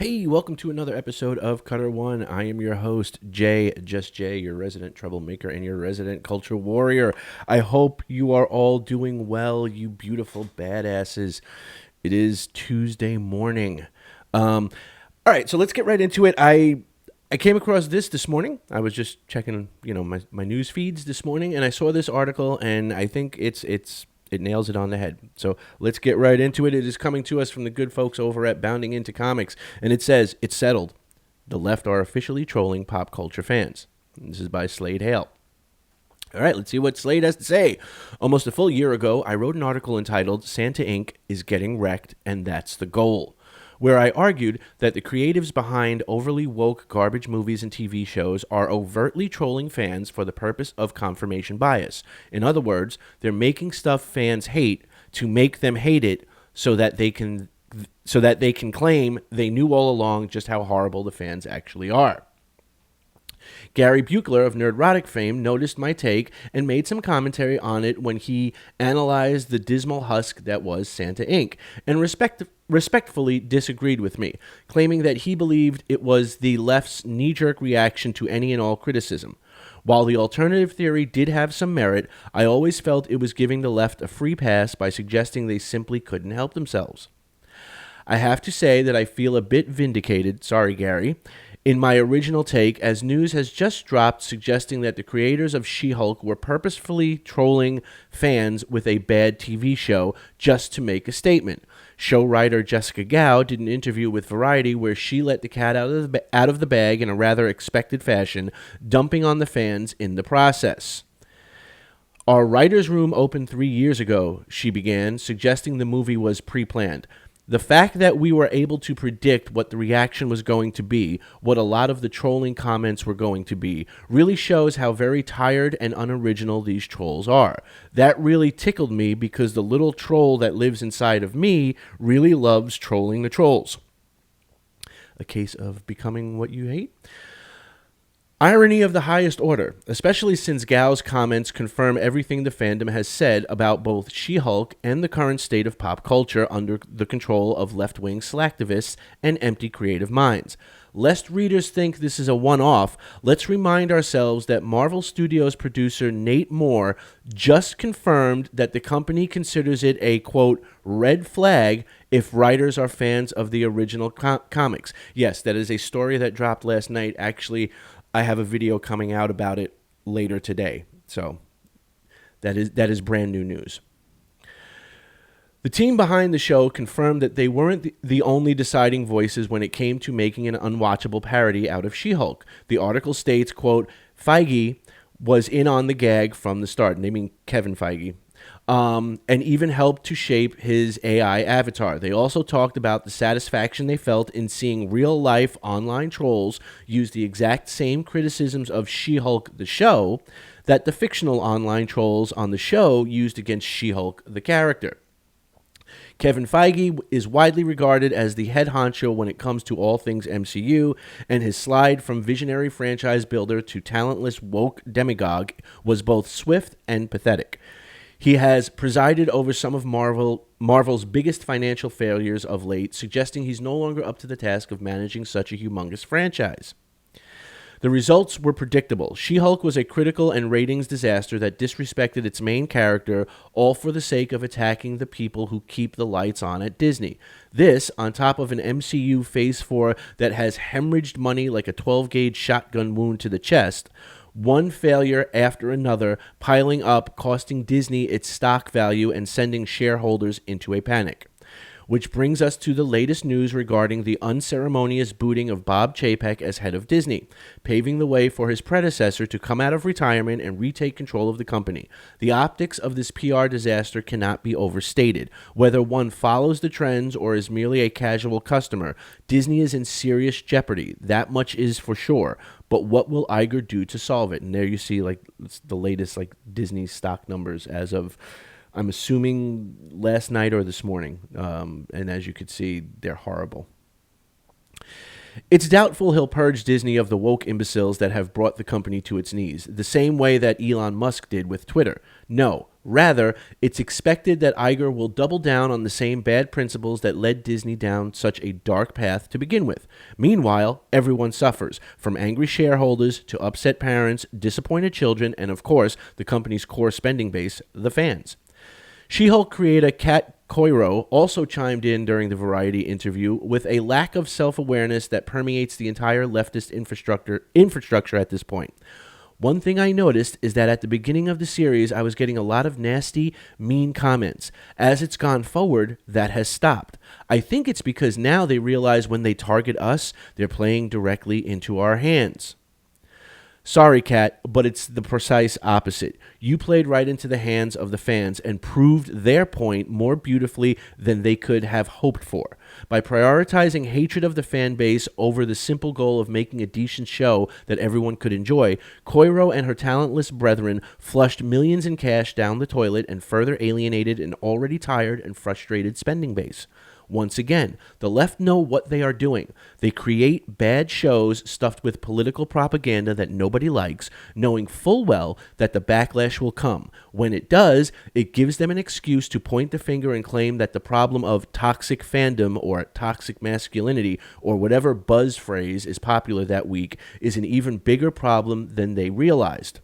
Hey, welcome to another episode of Cutter One. I am your host, Jay, just Jay, your resident troublemaker and your resident culture warrior. I hope you are all doing well, you beautiful badasses. It is Tuesday morning. All right, so let's get right into it. I came across this morning. I was just checking, my news feeds this morning, and I saw this article, and I think it nails it on the head. So let's get right into it. It is coming to us from the good folks over at Bounding Into Comics, and it says, "It's settled. The left are officially trolling pop culture fans." And this is by Slade Hale. All right, let's see what Slade has to say. Almost a full year ago, I wrote an article entitled "Santa Inc. is Getting Wrecked, and That's the Goal," where I argued that the creatives behind overly woke garbage movies and TV shows are overtly trolling fans for the purpose of confirmation bias. In other words, they're making stuff fans hate to make them hate it so that they can claim they knew all along just how horrible the fans actually are. Gary Buechler of Nerdrotic fame noticed my take and made some commentary on it when he analyzed the dismal husk that was Santa Inc. and respectfully disagreed with me, claiming that he believed it was the left's knee-jerk reaction to any and all criticism. While the alternative theory did have some merit, I always felt it was giving the left a free pass by suggesting they simply couldn't help themselves. I have to say that I feel a bit vindicated, sorry Gary, in my original take, as news has just dropped suggesting that the creators of She-Hulk were purposefully trolling fans with a bad TV show just to make a statement. Show writer Jessica Gao did an interview with Variety where she let the cat out of the bag in a rather expected fashion, dumping on the fans in the process. "Our writer's room opened 3 years ago," she began, suggesting the movie was pre-planned. "The fact that we were able to predict what the reaction was going to be, what a lot of the trolling comments were going to be, really shows how very tired and unoriginal these trolls are. That really tickled me because the little troll that lives inside of me really loves trolling the trolls." A case of becoming what you hate? Irony of the highest order, especially since Gao's comments confirm everything the fandom has said about both She-Hulk and the current state of pop culture under the control of left-wing slacktivists and empty creative minds. Lest readers think this is a one-off, let's remind ourselves that Marvel Studios producer Nate Moore just confirmed that the company considers it a, quote, red flag if writers are fans of the original comics. Yes, that is a story that dropped last night. Actually, I have a video coming out about it later today. So that is brand new news. The team behind the show confirmed that they weren't the only deciding voices when it came to making an unwatchable parody out of She-Hulk. The article states, quote, "Feige was in on the gag from the start," and they mean Kevin Feige, and even helped to shape his AI avatar. They also talked about the satisfaction they felt in seeing real-life online trolls use the exact same criticisms of She-Hulk the show that the fictional online trolls on the show used against She-Hulk the character. Kevin Feige is widely regarded as the head honcho when it comes to all things MCU, and his slide from visionary franchise builder to talentless woke demagogue was both swift and pathetic. He has presided over some of Marvel's biggest financial failures of late, suggesting he's no longer up to the task of managing such a humongous franchise. The results were predictable. She-Hulk was a critical and ratings disaster that disrespected its main character, all for the sake of attacking the people who keep the lights on at Disney. This, on top of an MCU Phase 4 that has hemorrhaged money like a 12-gauge shotgun wound to the chest, one failure after another piling up, costing Disney its stock value and sending shareholders into a panic. Which brings us to the latest news regarding the unceremonious booting of Bob Chapek as head of Disney, paving the way for his predecessor to come out of retirement and retake control of the company. The optics of this PR disaster cannot be overstated. Whether one follows the trends or is merely a casual customer, Disney is in serious jeopardy. That much is for sure. But what will Iger do to solve it? And there you see the latest Disney stock numbers as of, I'm assuming, last night or this morning. And as you can see, they're horrible. It's doubtful he'll purge Disney of the woke imbeciles that have brought the company to its knees, the same way that Elon Musk did with Twitter. No, Rather, it's expected that Iger will double down on the same bad principles that led Disney down such a dark path to begin with. Meanwhile, everyone suffers, from angry shareholders to upset parents, disappointed children, and of course, the company's core spending base, the fans. She-Hulk creator Kat Coiro also chimed in during the Variety interview with a lack of self-awareness that permeates the entire leftist infrastructure at this point. One thing I noticed is that at the beginning of the series, I was getting a lot of nasty, mean comments. As it's gone forward, that has stopped. I think it's because now they realize when they target us, they're playing directly into our hands. Sorry, Kat, but it's the precise opposite. You played right into the hands of the fans and proved their point more beautifully than they could have hoped for. By prioritizing hatred of the fan base over the simple goal of making a decent show that everyone could enjoy, Coiro and her talentless brethren flushed millions in cash down the toilet and further alienated an already tired and frustrated spending base. Once again, the left know what they are doing. They create bad shows stuffed with political propaganda that nobody likes, knowing full well that the backlash will come. When it does, it gives them an excuse to point the finger and claim that the problem of toxic fandom or toxic masculinity or whatever buzz phrase is popular that week is an even bigger problem than they realized.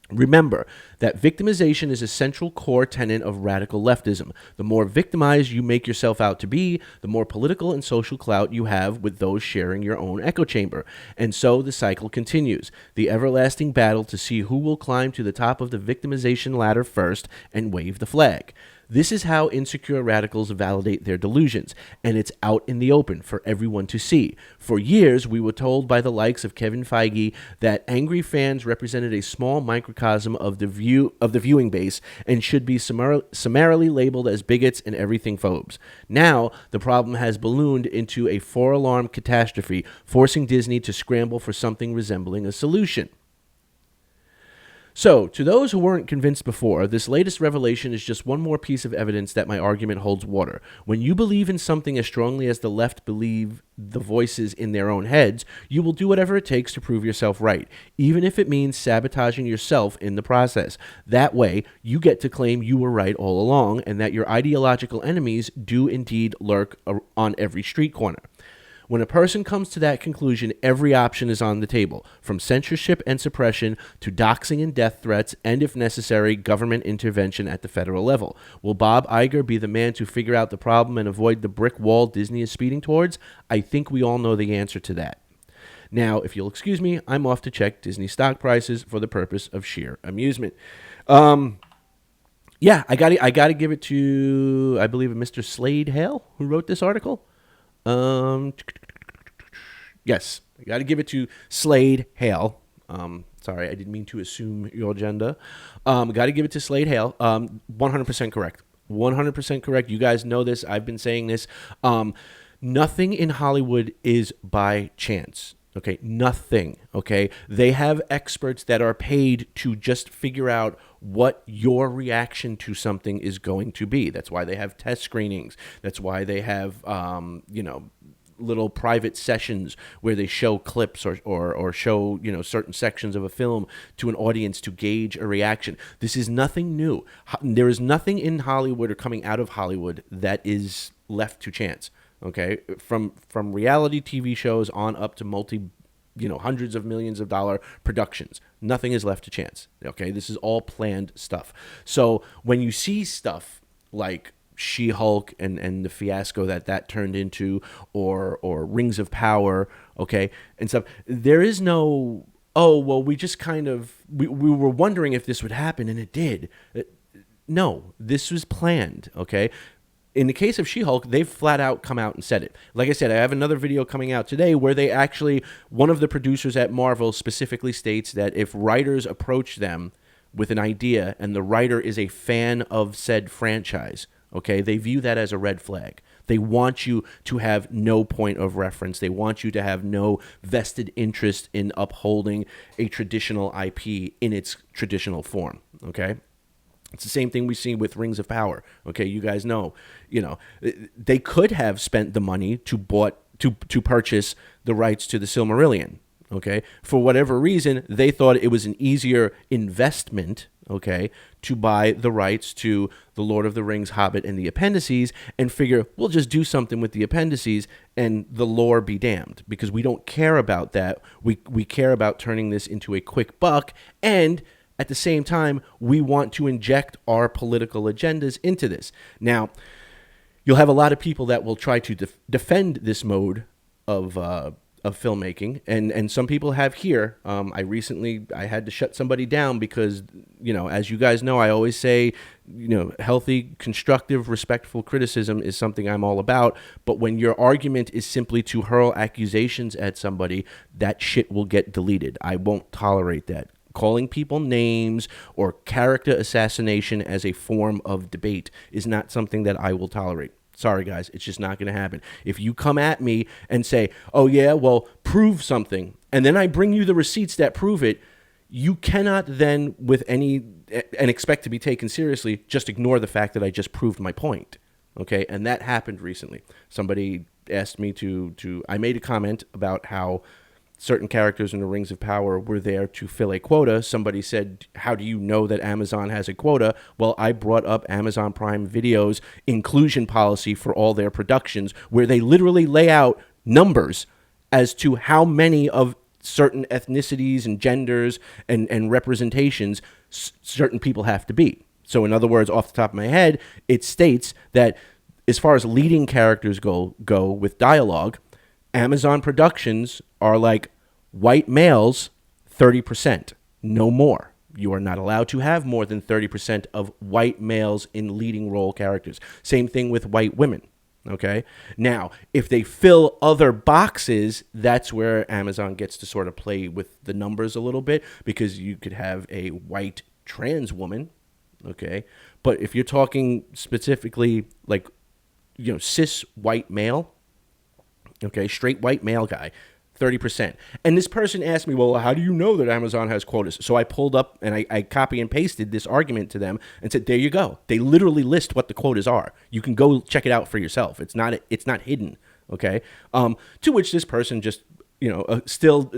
Remember that victimization is a central core tenet of radical leftism. The more victimized you make yourself out to be, the more political and social clout you have with those sharing your own echo chamber. And so the cycle continues, the everlasting battle to see who will climb to the top of the victimization ladder first and wave the flag. This is how insecure radicals validate their delusions, and it's out in the open for everyone to see. For years, we were told by the likes of Kevin Feige that angry fans represented a small microcosm of the viewing base and should be summarily labeled as bigots and everything phobes. Now, the problem has ballooned into a four-alarm catastrophe, forcing Disney to scramble for something resembling a solution. So, to those who weren't convinced before, this latest revelation is just one more piece of evidence that my argument holds water. When you believe in something as strongly as the left believe the voices in their own heads, you will do whatever it takes to prove yourself right, even if it means sabotaging yourself in the process. That way, you get to claim you were right all along and that your ideological enemies do indeed lurk on every street corner. When a person comes to that conclusion, every option is on the table, from censorship and suppression to doxing and death threats, and if necessary, government intervention at the federal level. Will Bob Iger be the man to figure out the problem and avoid the brick wall Disney is speeding towards? I think we all know the answer to that. Now, if you'll excuse me, I'm off to check Disney stock prices for the purpose of sheer amusement. Yeah, I got to give it to, I believe, Mr. Slade Hale, who wrote this article. Yes, I got to give it to Slade Hale. Sorry, I didn't mean to assume your agenda. Got to give it to Slade Hale. 100% correct. 100% correct. You guys know this. I've been saying this. Nothing in Hollywood is by chance. Okay, nothing. Okay, they have experts that are paid to just figure out what your reaction to something is going to be. That's why they have test screenings. That's why they have, little private sessions where they show clips or show, certain sections of a film to an audience to gauge a reaction. This is nothing new. There is nothing in Hollywood or coming out of Hollywood that is left to chance. Okay, from reality TV shows on up to hundreds of millions of dollar productions, nothing is left to chance. Okay, this is all planned stuff. So when you see stuff like She-Hulk and the fiasco that turned into, or Rings of Power, okay, and stuff, there is no, oh, well, we just kind of, we were wondering if this would happen, and it did. No, this was planned, okay? In the case of She-Hulk, they've flat out come out and said it. Like I said, I have another video coming out today where they actually, one of the producers at Marvel specifically states that if writers approach them with an idea and the writer is a fan of said franchise, okay, they view that as a red flag. They want you to have no point of reference. They want you to have no vested interest in upholding a traditional IP in its traditional form, okay? It's the same thing we see with Rings of Power. Okay, you guys know, they could have spent the money to purchase the rights to the Silmarillion. Okay, for whatever reason, they thought it was an easier investment. okay, to buy the rights to The Lord of the Rings, Hobbit, and the appendices, and figure we'll just do something with the appendices and the lore be damned, because we don't care about that. We care about turning this into a quick buck, and at the same time, we want to inject our political agendas into this. Now, you'll have a lot of people that will try to defend this mode of filmmaking, and some people have here. I had to shut somebody down because, as you guys know, I always say, healthy, constructive, respectful criticism is something I'm all about. But when your argument is simply to hurl accusations at somebody, that shit will get deleted. I won't tolerate that. Calling people names or character assassination as a form of debate is not something that I will tolerate. Sorry, guys, it's just not going to happen. If you come at me and say, oh, yeah, well, prove something, and then I bring you the receipts that prove it, you cannot then, and expect to be taken seriously, just ignore the fact that I just proved my point. Okay, and that happened recently. Somebody asked me I made a comment about how certain characters in the Rings of Power were there to fill a quota. Somebody said, how do you know that Amazon has a quota? Well, I brought up Amazon Prime Video's inclusion policy for all their productions, where they literally lay out numbers as to how many of certain ethnicities and genders and representations certain people have to be. So in other words, off the top of my head, it states that as far as leading characters go with dialogue, Amazon productions are like white males, 30%, no more. You are not allowed to have more than 30% of white males in leading role characters. Same thing with white women, okay? Now, if they fill other boxes, that's where Amazon gets to sort of play with the numbers a little bit, because you could have a white trans woman, okay? But if you're talking specifically like, cis white male, okay, straight white male guy, 30%. And this person asked me, well, how do you know that Amazon has quotas? So I pulled up and I copy and pasted this argument to them and said, there you go. They literally list what the quotas are. You can go check it out for yourself. It's not hidden, okay? To which this person just, still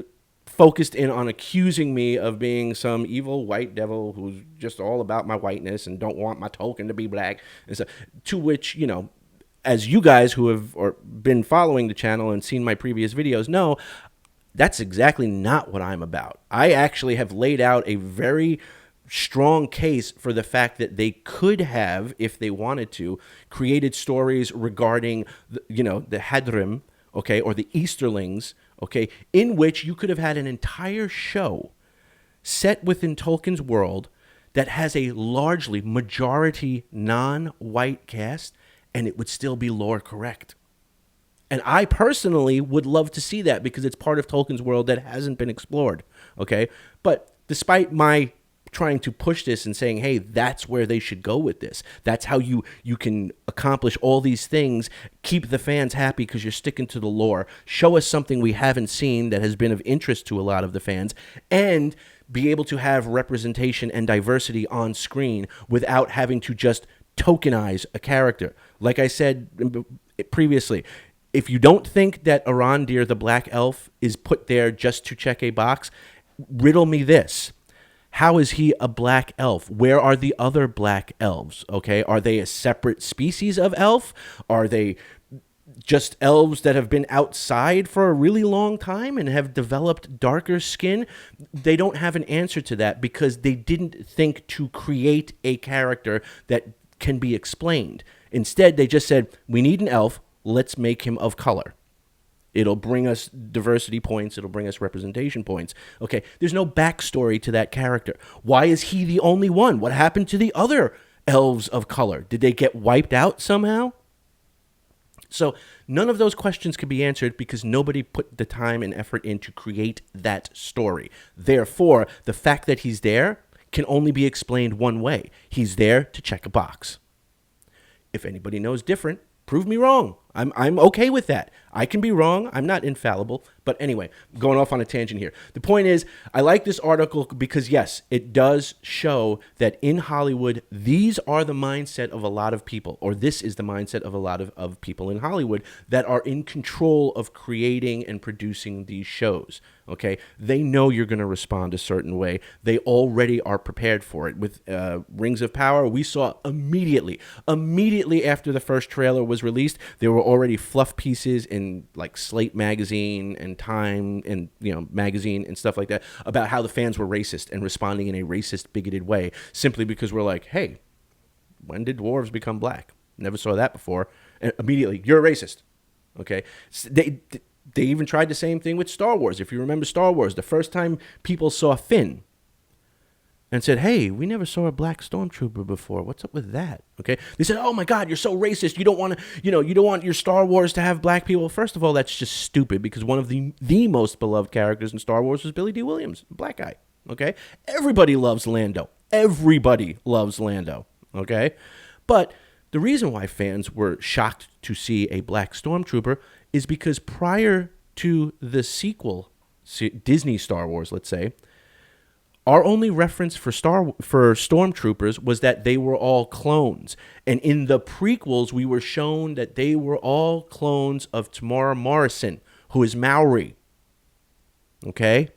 focused in on accusing me of being some evil white devil who's just all about my whiteness and don't want my token to be black. And so, to which, as you guys who have been following the channel and seen my previous videos know, that's exactly not what I'm about. I actually have laid out a very strong case for the fact that they could have, if they wanted to, created stories regarding, the Hadrim, okay, or the Easterlings, okay, in which you could have had an entire show set within Tolkien's world that has a largely majority non-white cast, and it would still be lore correct. And I personally would love to see that, because it's part of Tolkien's world that hasn't been explored, okay? But despite my trying to push this and saying, hey, that's where they should go with this. That's how you can accomplish all these things, keep the fans happy because you're sticking to the lore, show us something we haven't seen that has been of interest to a lot of the fans, and be able to have representation and diversity on screen without having to just tokenize a character. Like I said previously, if you don't think that Arondir the Black Elf is put there just to check a box, riddle me this. How is he a black elf? Where are the other black elves? Okay, are they a separate species of elf? Are they just elves that have been outside for a really long time and have developed darker skin? They don't have an answer to that, because they didn't think to create a character that can be explained. Instead, they just said, we need an elf, let's make him of color. It'll bring us diversity points. It'll bring us representation points. Okay, there's no backstory to that character. Why is he the only one? What happened to the other elves of color? Did they get wiped out somehow? So none of those questions can be answered, because nobody put the time and effort in to create that story. Therefore, the fact that he's there can only be explained one way. He's there to check a box. If anybody knows different, prove me wrong. I'm okay with that. I can be wrong. I'm not infallible. But anyway, going off on a tangent here. The point is, I like this article because, yes, it does show that in Hollywood, these are the mindset of a lot of people, or this is the mindset of a lot of people in Hollywood that are in control of creating and producing these shows. Okay, they know you're going to respond a certain way. They already are prepared for it. With Rings of Power, we saw immediately after the first trailer was released, there were already fluff pieces in like Slate magazine and Time and magazine and stuff like that about how the fans were racist and responding in a racist, bigoted way simply because we're like, hey, when did dwarves become black? Never saw that before. And immediately, you're a racist. Okay, they even tried the same thing with Star Wars. If you remember Star Wars, the first time people saw Finn and said, hey, we never saw a black stormtrooper before. What's up with that? Okay. They said, oh my God, you're so racist. You don't want to, you don't want your Star Wars to have black people. First of all, that's just stupid because one of the most beloved characters in Star Wars was Billy D. Williams, black guy. Okay. Everybody loves Lando. Everybody loves Lando. Okay. But the reason why fans were shocked to see a black stormtrooper is because prior to the sequel, Disney Star Wars, let's say, our only reference for stormtroopers was that they were all clones. And in the prequels, we were shown that they were all clones of Tamara Morrison, who is Maori. Okay?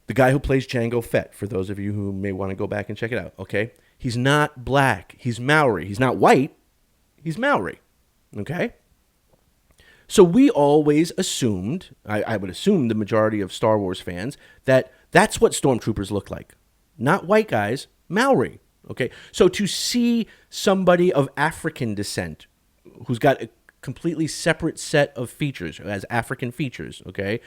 The guy who plays Jango Fett, for those of you who may want to go back and check it out. Okay? He's not black. He's Maori. He's not white. He's Maori. Okay? So we always assumed, I would assume the majority of Star Wars fans, that that's what stormtroopers look like. Not white guys, Maori. Okay, so to see somebody of African descent who's got a completely separate set of features, who has African features, okay,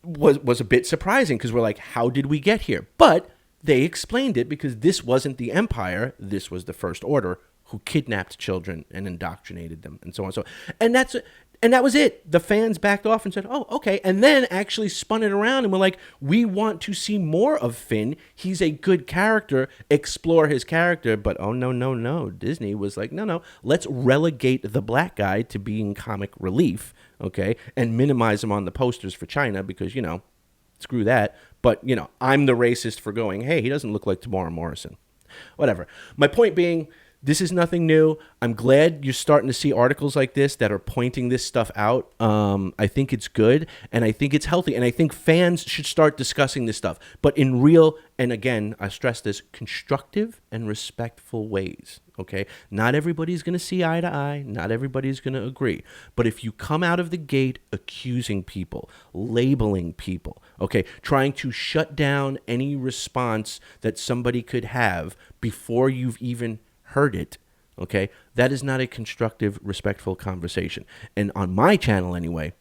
was a bit surprising because we're like, how did we get here? But they explained it because this wasn't the Empire, this was the First Order, who kidnapped children and indoctrinated them and so on and so on. And that was it. The fans backed off and said, oh, okay. And then actually spun it around and were like, we want to see more of Finn. He's a good character. Explore his character. But oh, no. Disney was like, no. Let's relegate the black guy to being comic relief, okay, and minimize him on the posters for China because, screw that. But, I'm the racist for going, hey, he doesn't look like Tamara Morrison. Whatever. My point being, this is nothing new. I'm glad you're starting to see articles like this that are pointing this stuff out. I think it's good, and I think it's healthy, and I think fans should start discussing this stuff, but in real, and again, I stress this, constructive and respectful ways, okay? Not everybody's going to see eye to eye. Not everybody's going to agree. But if you come out of the gate accusing people, labeling people, okay, trying to shut down any response that somebody could have before you've even heard it, okay, that is not a constructive, respectful conversation. And on my channel anyway,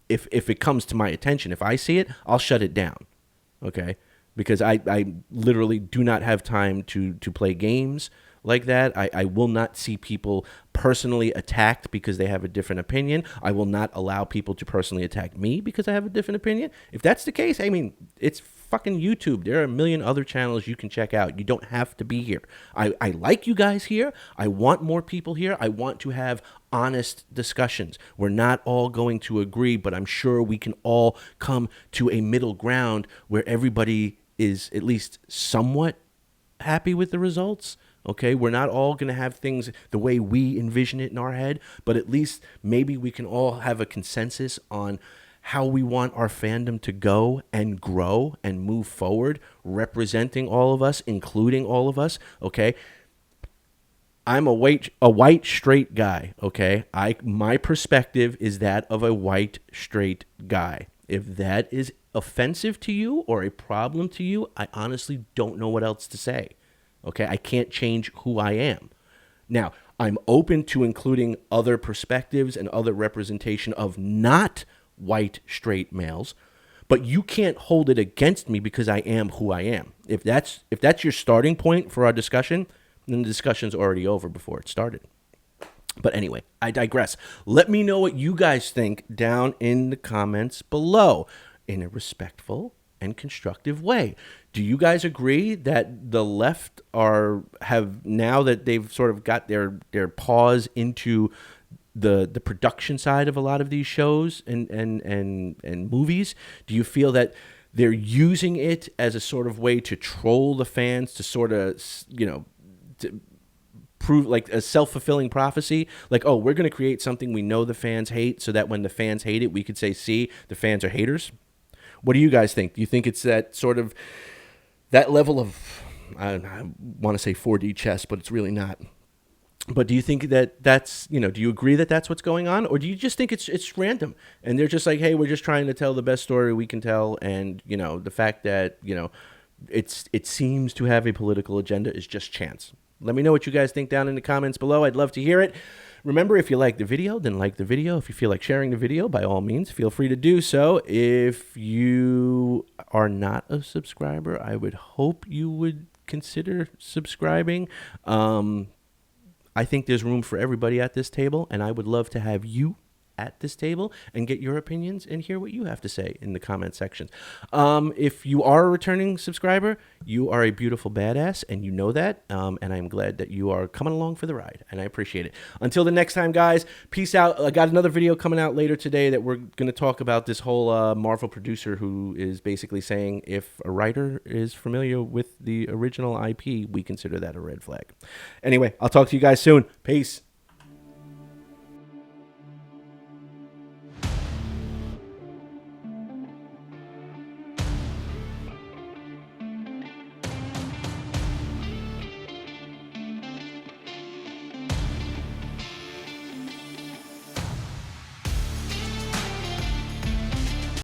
if it comes to my attention, if I see it, I'll shut it down, okay, because I literally do not have time to play games like that. I will not see people personally attacked because they have a different opinion. I will not allow people to personally attack me because I have a different opinion. If that's the case, I mean, it's fucking YouTube. There are a million other channels you can check out. You don't have to be here. I like you guys here. I want more people here. I want to have honest discussions. We're not all going to agree, but I'm sure we can all come to a middle ground where everybody is at least somewhat happy with the results. Okay, we're not all going to have things the way we envision it in our head, but at least maybe we can all have a consensus on how we want our fandom to go and grow and move forward, representing all of us, including all of us, okay? I'm a white straight guy, okay? My perspective is that of a white straight guy. If that is offensive to you or a problem to you, I honestly don't know what else to say. Okay, I can't change who I am. Now, I'm open to including other perspectives and other representation of not white straight males, but you can't hold it against me because I am who I am. If that's your starting point for our discussion, then the discussion's already over before it started. But anyway, I digress. Let me know what you guys think down in the comments below in a respectful and constructive way. Do you guys agree that the left have now that they've sort of got their paws into the production side of a lot of these shows and movies? Do you feel that they're using it as a sort of way to troll the fans, to sort of, to prove like a self-fulfilling prophecy, like, oh, we're going to create something we know the fans hate, so that when the fans hate it, we could say, see, the fans are haters? What do you guys think? Do you think it's that sort of, that level of, I want to say 4D chess, but it's really not? But do you think that that's, do you agree that that's what's going on? Or do you just think it's random and they're just like, hey, we're just trying to tell the best story we can tell, and the fact that it seems to have a political agenda is just chance? Let me know what you guys think down in the comments below. I'd love to hear it. Remember, if you like the video, then like the video. If you feel like sharing the video, by all means, feel free to do so. If you are not a subscriber, I would hope you would consider subscribing. I think there's room for everybody at this table, and I would love to have you at this table and get your opinions and hear what you have to say in the comment section. If you are a returning subscriber, you are a beautiful badass, and you know that, and I'm glad that you are coming along for the ride, and I appreciate it. Until the next time, guys, peace out. I got another video coming out later today that we're going to talk about this whole Marvel producer who is basically saying if a writer is familiar with the original IP, we consider that a red flag. Anyway, I'll talk to you guys soon. Peace.